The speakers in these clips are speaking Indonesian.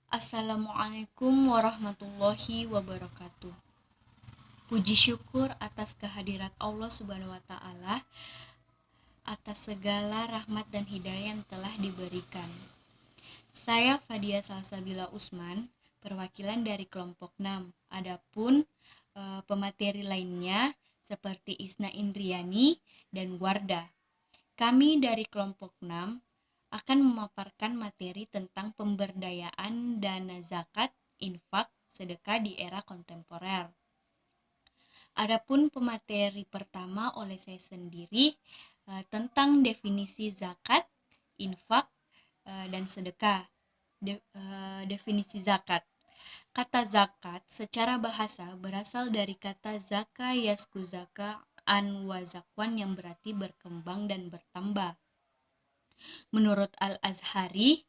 Assalamualaikum warahmatullahi wabarakatuh. Puji syukur atas kehadirat Allah Subhanahu wa taala atas segala rahmat dan hidayah yang telah diberikan. Saya Fadia Salsabila Usman, perwakilan dari kelompok 6. Adapun pemateri lainnya seperti Isna Indriani dan Wardah. Kami dari kelompok 6 akan memaparkan materi tentang pemberdayaan dana zakat, infak, sedekah di era kontemporer. Adapun pemateri pertama oleh saya sendiri tentang definisi zakat, infak, dan sedekah. Definisi zakat. Kata zakat secara bahasa berasal dari kata zaka yasku zaka an wa zakwan yang berarti berkembang dan bertambah. Menurut Al-Azhari,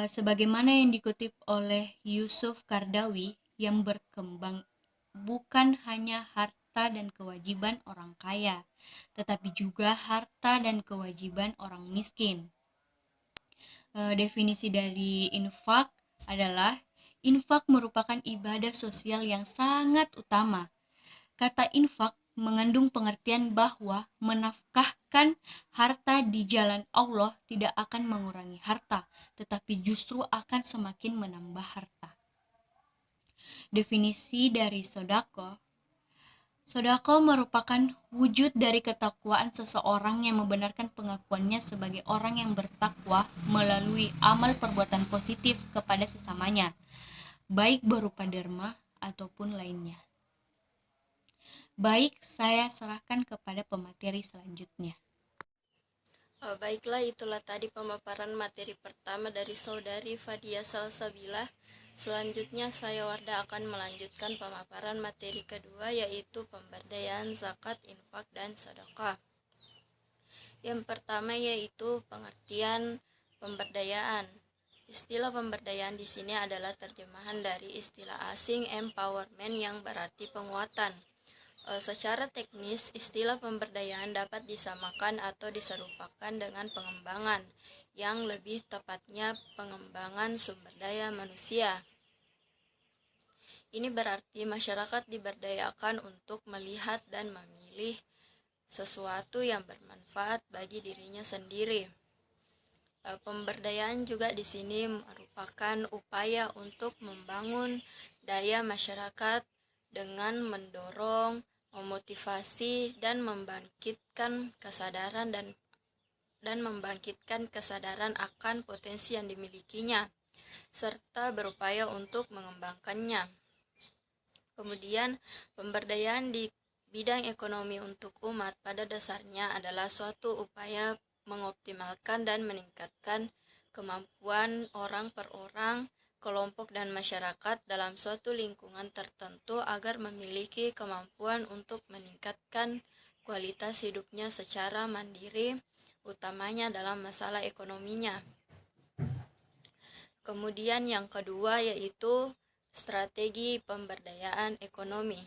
sebagaimana yang dikutip oleh Yusuf Kardawi, yang berkembang bukan hanya harta dan kewajiban orang kaya, tetapi juga harta dan kewajiban orang miskin. Definisi dari infak adalah infak merupakan ibadah sosial yang sangat utama. Kata infak mengandung pengertian bahwa menafkahkan harta di jalan Allah tidak akan mengurangi harta, tetapi justru akan semakin menambah harta. Definisi dari sodako. Sodako merupakan wujud dari ketakwaan seseorang yang membenarkan pengakuannya sebagai orang yang bertakwa melalui amal perbuatan positif kepada sesamanya, baik berupa derma ataupun lainnya. Baik, saya serahkan kepada pemateri selanjutnya. Baiklah, itulah tadi pemaparan materi pertama dari saudari Fadia Salsabila. Selanjutnya saya Wardah akan melanjutkan pemaparan materi kedua, yaitu pemberdayaan zakat, infak, dan sedekah. Yang pertama yaitu pengertian pemberdayaan. Istilah pemberdayaan di sini adalah terjemahan dari istilah asing empowerment yang berarti penguatan. Secara teknis, istilah pemberdayaan dapat disamakan atau diserupakan dengan pengembangan, yang lebih tepatnya pengembangan sumber daya manusia. Ini berarti masyarakat diberdayakan untuk melihat dan memilih sesuatu yang bermanfaat bagi dirinya sendiri. Pemberdayaan juga di sini merupakan upaya untuk membangun daya masyarakat dengan mendorong, memotivasi, dan membangkitkan kesadaran akan potensi yang dimilikinya, serta berupaya untuk mengembangkannya. Kemudian, pemberdayaan di bidang ekonomi untuk umat pada dasarnya adalah suatu upaya mengoptimalkan dan meningkatkan kemampuan orang per orang, kelompok, dan masyarakat dalam suatu lingkungan tertentu agar memiliki kemampuan untuk meningkatkan kualitas hidupnya secara mandiri, utamanya dalam masalah ekonominya. Kemudian yang kedua yaitu strategi pemberdayaan ekonomi.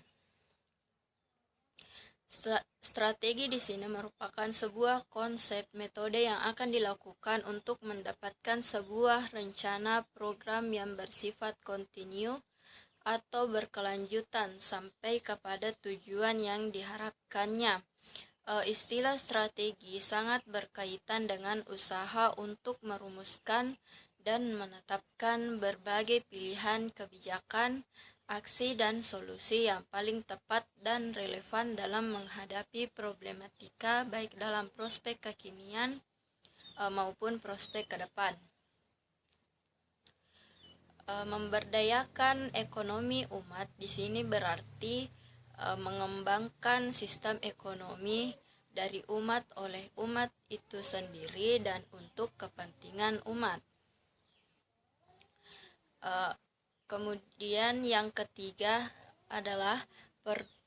Strategi di sini merupakan sebuah konsep metode yang akan dilakukan untuk mendapatkan sebuah rencana program yang bersifat kontinu atau berkelanjutan sampai kepada tujuan yang diharapkannya. Istilah strategi sangat berkaitan dengan usaha untuk merumuskan dan menetapkan berbagai pilihan kebijakan, aksi, dan solusi yang paling tepat dan relevan dalam menghadapi problematika baik dalam prospek kekinian maupun prospek ke depan. Memberdayakan ekonomi umat di sini berarti mengembangkan sistem ekonomi dari umat oleh umat itu sendiri dan untuk kepentingan umat. Kemudian yang ketiga adalah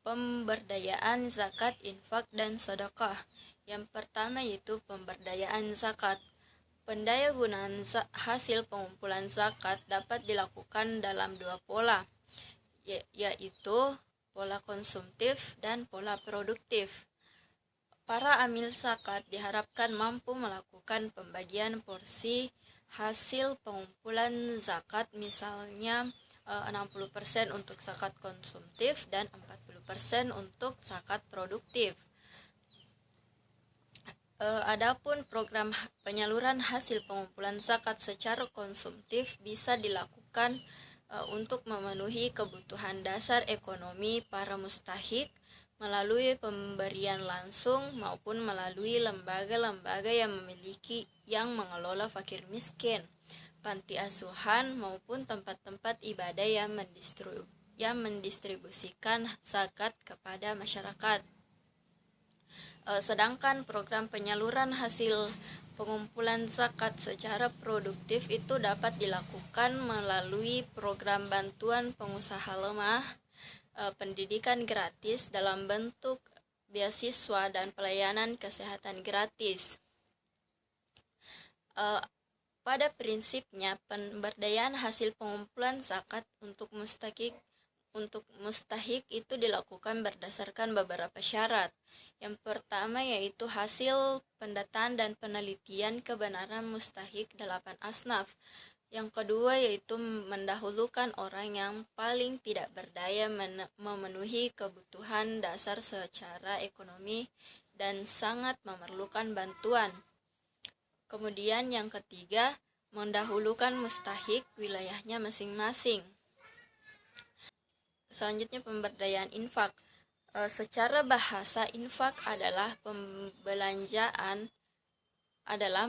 pemberdayaan zakat, infak, dan sedekah. Yang pertama yaitu pemberdayaan zakat. Pendayagunaan hasil pengumpulan zakat dapat dilakukan dalam dua pola, yaitu pola konsumtif dan pola produktif. Para amil zakat diharapkan mampu melakukan pembagian porsi hasil pengumpulan zakat, misalnya 60% untuk zakat konsumtif dan 40% untuk zakat produktif. Adapun program penyaluran hasil pengumpulan zakat secara konsumtif bisa dilakukan untuk memenuhi kebutuhan dasar ekonomi para mustahik melalui pemberian langsung maupun melalui lembaga-lembaga yang mengelola fakir miskin, panti asuhan maupun tempat-tempat ibadah yang mendistribusikan zakat kepada masyarakat. Sedangkan program penyaluran hasil pengumpulan zakat secara produktif itu dapat dilakukan melalui program bantuan pengusaha lemah, pendidikan gratis dalam bentuk beasiswa dan pelayanan kesehatan gratis. Pada prinsipnya, pemberdayaan hasil pengumpulan zakat untuk mustahik itu dilakukan berdasarkan beberapa syarat. Yang pertama yaitu hasil pendataan dan penelitian kebenaran mustahik 8 asnaf. Yang kedua yaitu mendahulukan orang yang paling tidak berdaya memenuhi kebutuhan dasar secara ekonomi dan sangat memerlukan bantuan. Kemudian yang ketiga, mendahulukan mustahik wilayahnya masing-masing. Selanjutnya pemberdayaan infak. Secara bahasa, infak adalah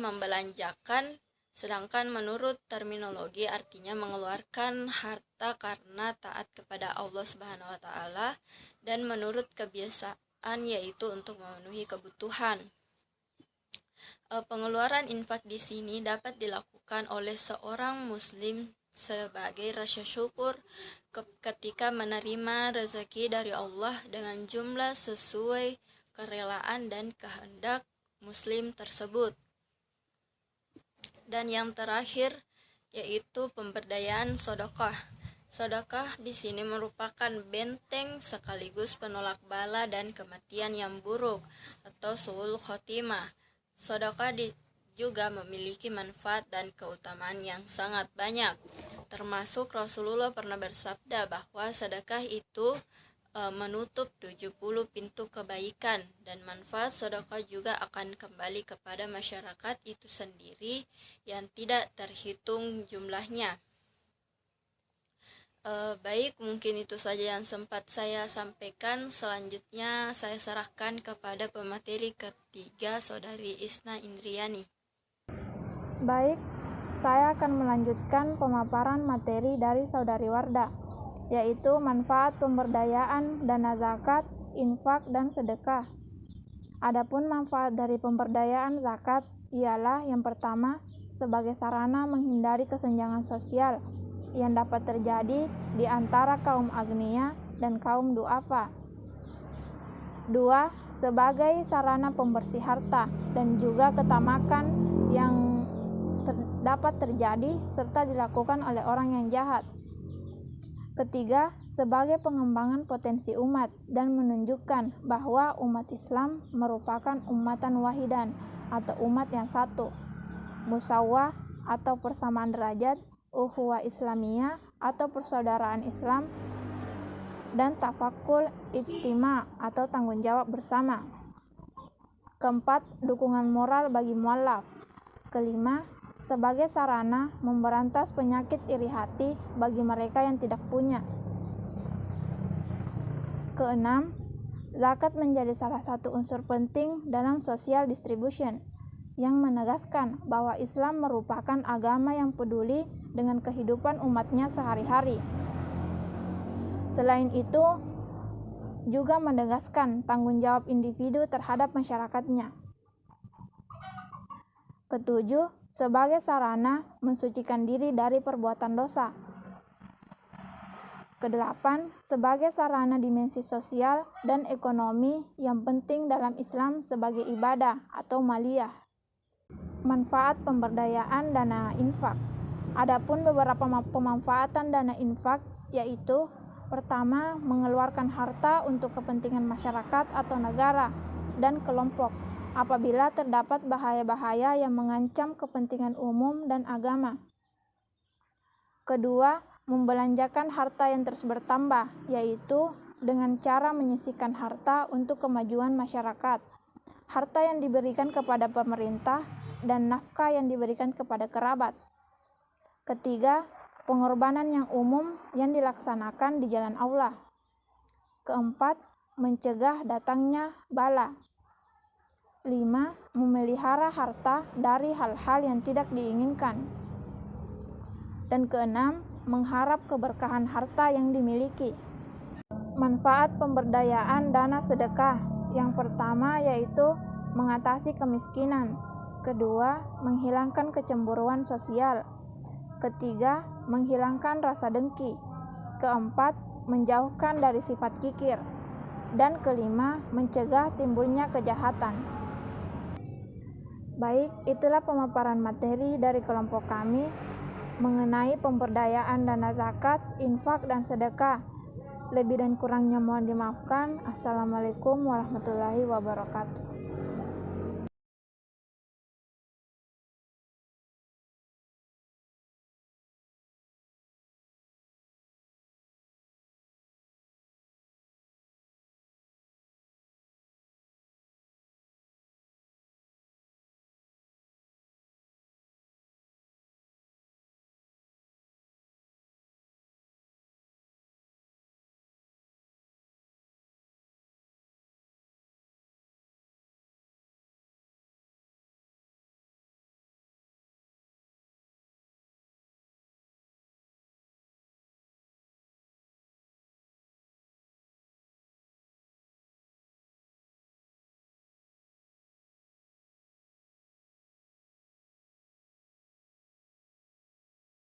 membelanjakan, sedangkan menurut terminologi artinya mengeluarkan harta karena taat kepada Allah Subhanahu wa taala, dan menurut kebiasaan yaitu untuk memenuhi kebutuhan. Pengeluaran infak di sini dapat dilakukan oleh seorang muslim sebagai rasa syukur ketika menerima rezeki dari Allah dengan jumlah sesuai kerelaan dan kehendak muslim tersebut. Dan yang terakhir yaitu pemberdayaan sedekah. Sedekah di sini merupakan benteng sekaligus penolak bala dan kematian yang buruk atau su'ul khotimah. Sedekah juga memiliki manfaat dan keutamaan yang sangat banyak. Termasuk Rasulullah pernah bersabda bahwa sedekah itu menutup 70 pintu kebaikan, dan manfaat sedekah juga akan kembali kepada masyarakat itu sendiri yang tidak terhitung jumlahnya. Baik, mungkin itu saja yang sempat saya sampaikan. Selanjutnya saya serahkan kepada pemateri ketiga, Saudari Isna Indriani. Baik, saya akan melanjutkan pemaparan materi dari Saudari Wardah, yaitu manfaat pemberdayaan dana zakat, infak, dan sedekah. Adapun manfaat dari pemberdayaan zakat ialah yang pertama, sebagai sarana menghindari kesenjangan sosial yang dapat terjadi di antara kaum agniya dan kaum du'afa. 2. Sebagai sarana pembersih harta dan juga ketamakan yang dapat terjadi serta dilakukan oleh orang yang jahat. Ketiga, sebagai pengembangan potensi umat dan menunjukkan bahwa umat Islam merupakan ummatan wahidan atau umat yang satu, musawwah atau persamaan derajat, ukhuwah islamiyah atau persaudaraan Islam, dan tafakul ijtima atau tanggung jawab bersama. Keempat, dukungan moral bagi muallaf. Kelima, sebagai sarana memberantas penyakit iri hati bagi mereka yang tidak punya. Keenam, zakat menjadi salah satu unsur penting dalam social distribution yang menegaskan bahwa Islam merupakan agama yang peduli dengan kehidupan umatnya sehari-hari. Selain itu, juga menegaskan tanggung jawab individu terhadap masyarakatnya. Ketujuh, sebagai sarana mensucikan diri dari perbuatan dosa. Kedelapan, sebagai sarana dimensi sosial dan ekonomi yang penting dalam Islam sebagai ibadah atau maliyah. Manfaat pemberdayaan dana infak. Adapun beberapa pemanfaatan dana infak yaitu: pertama, mengeluarkan harta untuk kepentingan masyarakat atau negara dan kelompok. apabila terdapat bahaya-bahaya yang mengancam kepentingan umum dan agama. Kedua, membelanjakan harta yang terus bertambah, yaitu dengan cara menyisihkan harta untuk kemajuan masyarakat, harta yang diberikan kepada pemerintah, dan nafkah yang diberikan kepada kerabat. Ketiga, pengorbanan yang umum yang dilaksanakan di jalan Allah. Keempat, mencegah datangnya bala. 5. Memelihara harta dari hal-hal yang tidak diinginkan. Dan keenam, mengharap keberkahan harta yang dimiliki. Manfaat pemberdayaan dana sedekah. Yang pertama yaitu mengatasi kemiskinan. Kedua, menghilangkan kecemburuan sosial. Ketiga, menghilangkan rasa dengki. Keempat, menjauhkan dari sifat kikir. Dan kelima, mencegah timbulnya kejahatan. Baik, itulah pemaparan materi dari kelompok kami mengenai pemberdayaan dana zakat, infak, dan sedekah. Lebih dan kurangnya mohon dimaafkan. Assalamualaikum warahmatullahi wabarakatuh.